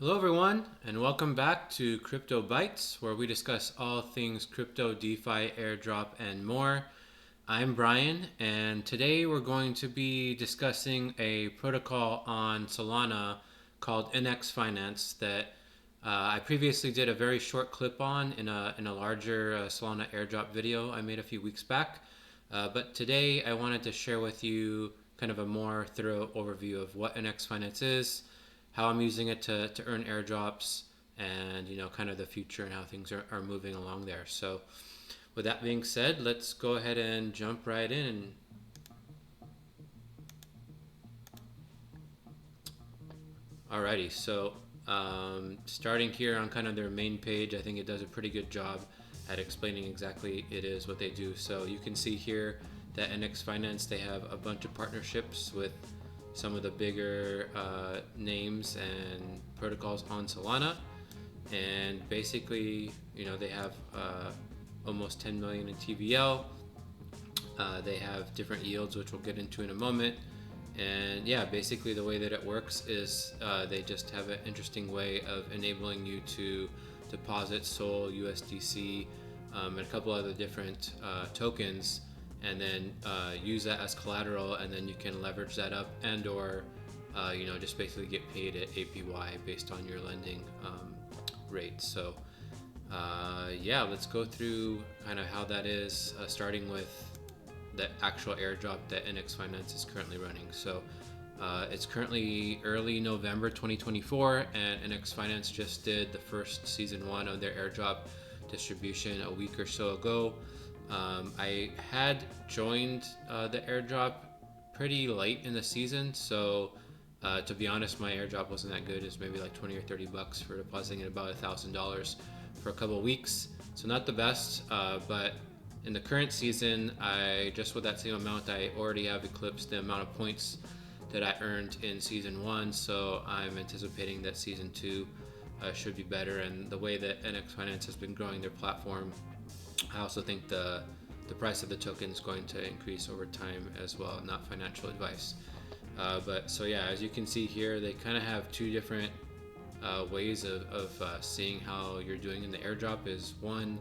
Hello, everyone, and welcome back to Crypto Bytes, where we discuss all things crypto, DeFi, airdrop, and more. I'm Brian, and today we're going to be discussing a protocol on Solana called NX Finance that I previously did a very short clip on in a larger Solana airdrop video I made a few weeks back. But today I wanted to share with you kind of a more thorough overview of what NX Finance is, how I'm using it to earn airdrops, and kind of the future and how things are moving along there. So with that being said, let's go ahead and jump right in. Alrighty, so starting here on kind of their main page, I think it does a pretty good job at explaining exactly it is what they do. So you can see here that NX Finance, they have a bunch of partnerships with some of the bigger names and protocols on Solana, and basically, they have almost 10 million in TVL. They have different yields, which we'll get into in a moment. And yeah, basically the way that it works is they just have an interesting way of enabling you to deposit SOL, USDC, and a couple other different tokens, and then use that as collateral, and then you can leverage that up and or just basically get paid at APY based on your lending rate. So yeah, let's go through kind of how that is, starting with the actual airdrop that NX Finance is currently running. So it's currently early November 2024, and NX Finance just did the first season 1 of their airdrop distribution a week or so ago. I had joined the airdrop pretty late in the season, so to be honest, my airdrop wasn't that good. It's maybe like 20 or 30 bucks for depositing at about $1,000 for a couple of weeks. So not the best, but in the current season, I just with that same amount, I already have eclipsed the amount of points that I earned in season 1. So I'm anticipating that season 2 should be better. And the way that NX Finance has been growing their platform, I also think the price of the token is going to increase over time as well. Not financial advice, but so yeah, as you can see here, they kind of have two different ways of seeing how you're doing in the airdrop. Is one,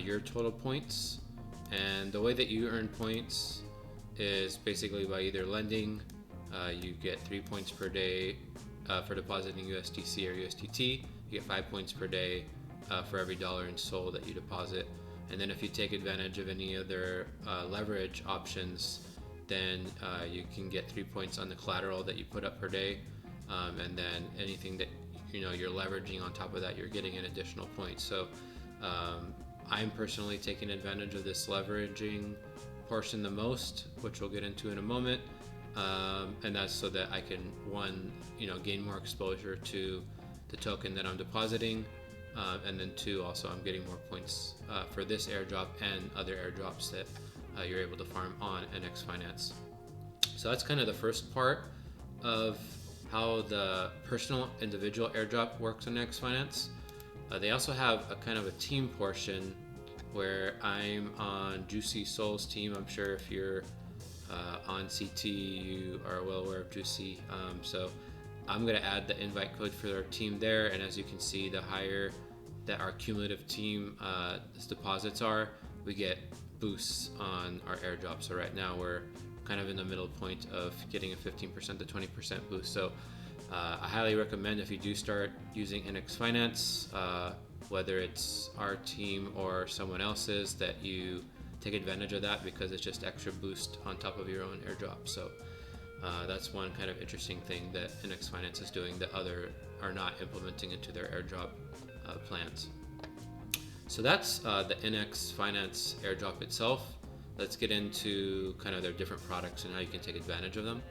your total points, and the way that you earn points is basically by either lending. You get 3 points per day for depositing USDC or USDT. You get 5 points per day for every dollar in SOL that you deposit. And then if you take advantage of any other leverage options, then you can get 3 points on the collateral that you put up per day. And then anything that you're leveraging on top of that, you're getting an additional point. So I'm personally taking advantage of this leveraging portion the most, which we'll get into in a moment. And that's so that I can, one, gain more exposure to the token that I'm depositing. And then two, also I'm getting more points for this airdrop and other airdrops that you're able to farm on NX Finance. So that's kind of the first part of how the personal individual airdrop works on NX Finance. They also have a kind of a team portion where I'm on Juicy Soul's team. I'm sure if you're on CT, you are well aware of Juicy. So I'm going to add the invite code for our team there, and as you can see, the higher that our cumulative team deposits are, we get boosts on our airdrop. So right now we're kind of in the middle point of getting a 15% to 20% boost. So I highly recommend, if you do start using NX Finance, whether it's our team or someone else's, that you take advantage of that, because it's just extra boost on top of your own airdrop. So that's one kind of interesting thing that NX Finance is doing that other are not implementing into their airdrop plans. So that's the NX Finance airdrop itself. Let's get into kind of their different products and how you can take advantage of them.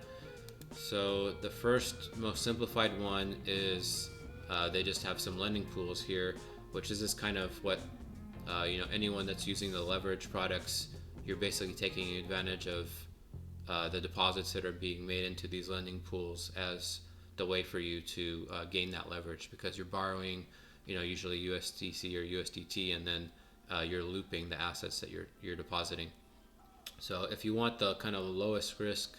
So the first, most simplified one is they just have some lending pools here, which is this kind of what anyone that's using the leverage products, you're basically taking advantage of the deposits that are being made into these lending pools as the way for you to gain that leverage, because you're borrowing usually USDC or USDT, and then you're looping the assets that you're depositing. So if you want the kind of lowest risk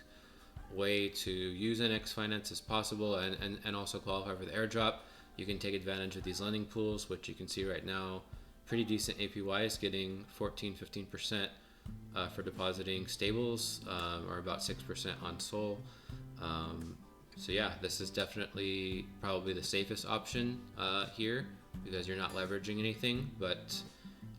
way to use NX Finance as possible, and also qualify for the airdrop, you can take advantage of these lending pools, which you can see right now, pretty decent APY is getting 14-15% for depositing stables, or about 6% on SOL. So yeah, this is definitely probably the safest option here, because you're not leveraging anything. But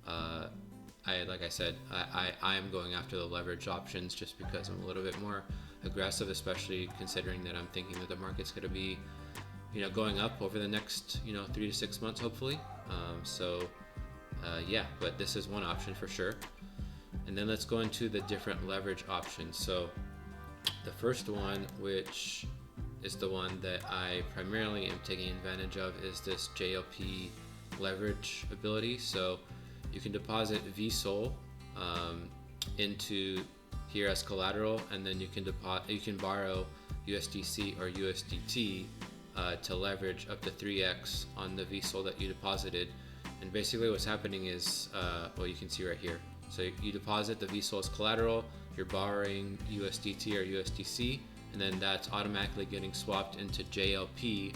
like I said, I am going after the leverage options just because I'm a little bit more aggressive, especially considering that I'm thinking that the market's going to be, going up over the next, 3 to 6 months, hopefully. Yeah, but this is one option for sure. And then let's go into the different leverage options. So the first one, which is the one that I primarily am taking advantage of, is this JLP Leverage ability. So you can deposit vSOL into here as collateral, and then you can borrow USDC or USDT to leverage up to 3x on the vSOL that you deposited. And basically what's happening is, well, you can see right here. So you deposit the vSOL as collateral, you're borrowing USDT or USDC, and then that's automatically getting swapped into JLP.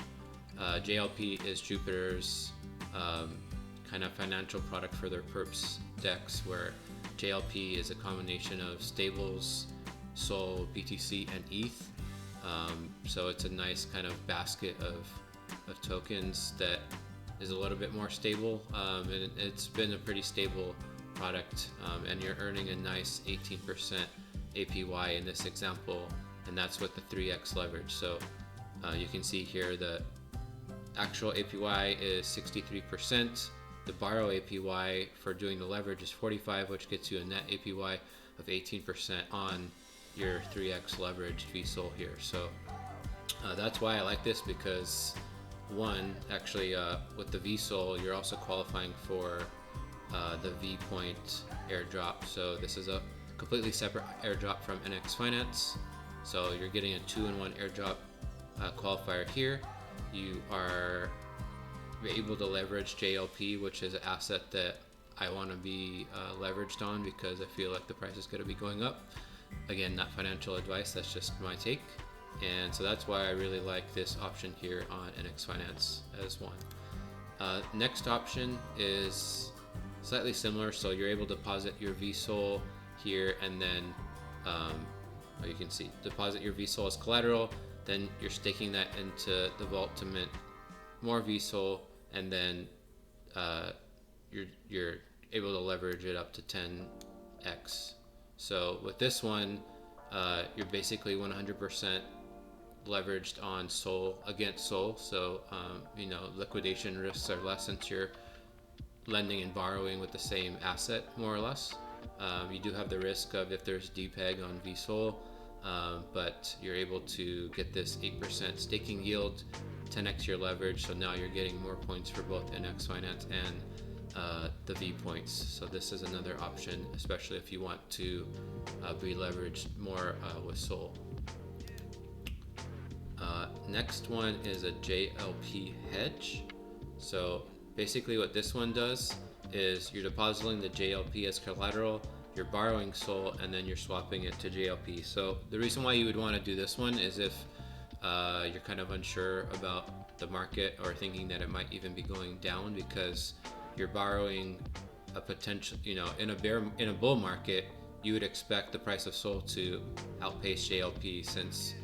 JLP is Jupiter's kind of financial product for their perps DEX, where JLP is a combination of stables, SOL, BTC, and ETH. So it's a nice kind of basket of tokens that is a little bit more stable, and it's been a pretty stable product, and you're earning a nice 18% APY in this example, and that's with the 3x leverage. So you can see here the actual APY is 63%. The borrow APY for doing the leverage is 45, which gets you a net APY of 18% on your 3x leveraged vSOL here. So that's why I like this, because one, actually with the vSOL, you're also qualifying for the V point airdrop. So this is a completely separate airdrop from NX Finance. So you're getting a 2-in-1 airdrop qualifier here. You are able to leverage JLP, which is an asset that I want to be leveraged on, because I feel like the price is going to be going up. Again, not financial advice, that's just my take. And so that's why I really like this option here on NX Finance as one. Next option is slightly similar. So you're able to deposit your vSOL here, and then you can see deposit your vSOL as collateral, then you're staking that into the vault to mint more vSOL, and then you're able to leverage it up to 10x. So with this one, you're basically 100% leveraged on SOL against SOL. So liquidation risks are less, since you're lending and borrowing with the same asset, more or less. You do have the risk of if there's depeg on vSOL, but you're able to get this 8% staking yield, 10x your leverage. So now you're getting more points for both NX Finance and the V points. So this is another option, especially if you want to be leveraged more with SOL. Next one is a JLP hedge. So basically what this one does is you're depositing the JLP as collateral, you're borrowing SOL, and then you're swapping it to JLP. So the reason why you would want to do this one is if you're kind of unsure about the market, or thinking that it might even be going down, because you're borrowing a potential, in a bull market, you would expect the price of SOL to outpace JLP, since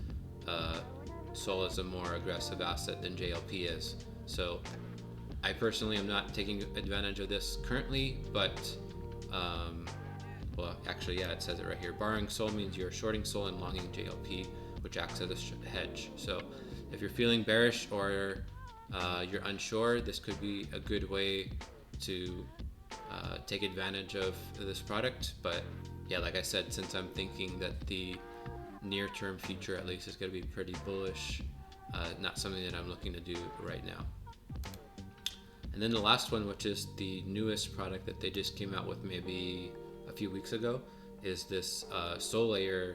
SOL is a more aggressive asset than JLP is. So I personally am not taking advantage of this currently, but well, actually, yeah, it says it right here. Borrowing SOL means you're shorting SOL and longing JLP, which acts as a hedge. So if you're feeling bearish, or you're unsure, this could be a good way to take advantage of this product. But yeah, like I said, since I'm thinking that the near-term future at least is going to be pretty bullish, not something that I'm looking to do right now. And then the last one, which is the newest product that they just came out with maybe a few weeks ago, is this Solayer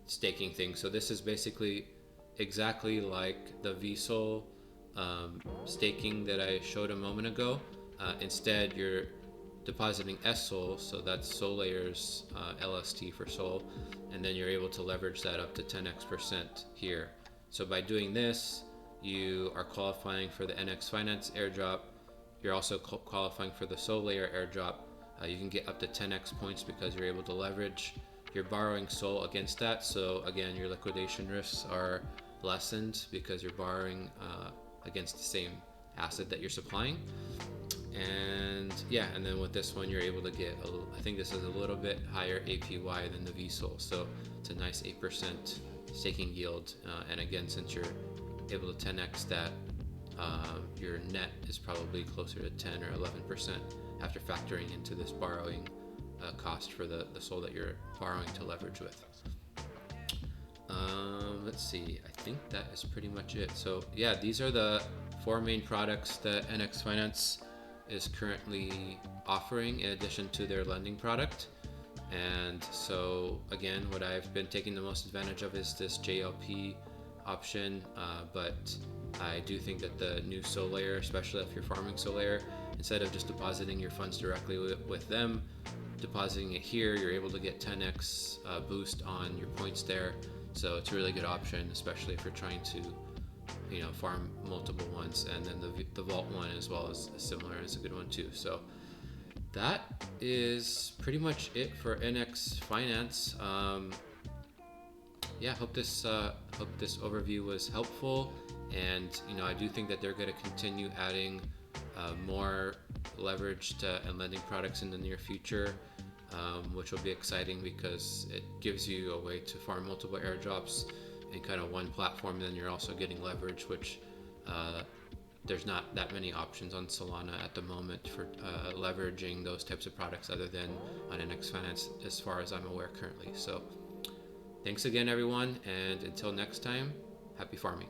staking thing. So this is basically exactly like the vSOL staking that I showed a moment ago. Instead, you're depositing SSOL, so that's Solayer's LST for SOL, and then you're able to leverage that up to 10x% here. So by doing this, you are qualifying for the NX Finance airdrop. You're also qualifying for the Solayer airdrop. You can get up to 10x points because you're able to leverage your borrowing SOL against that. So again, your liquidation risks are lessened because you're borrowing against the same asset that you're supplying. And yeah, and then with this one, you're able to get, I think this is a little bit higher APY than the vSOL. So it's a nice 8% staking yield. And again, since you're able to 10x that, your net is probably closer to 10 or 11% after factoring into this borrowing cost for the SOL that you're borrowing to leverage with. Let's see, I think that is pretty much it. So yeah, these are the 4 main products that NX Finance is currently offering in addition to their lending product. And so again, what I've been taking the most advantage of is this JLP option, but I do think that the new Solayer, especially if you're farming Solayer, instead of just depositing your funds directly with them, depositing it here, you're able to get 10x boost on your points there. So it's a really good option, especially if you're trying to, you know, farm multiple ones. And then the vault one as well is similar, is a good one too. So that is pretty much it for NX Finance. Yeah, hope this overview was helpful, and you know, I do think that they're going to continue adding more leveraged and lending products in the near future, which will be exciting because it gives you a way to farm multiple airdrops in kind of one platform. And then you're also getting leverage, which there's not that many options on Solana at the moment for leveraging those types of products other than on NX Finance, as far as I'm aware currently. So thanks again, everyone, and until next time, happy farming.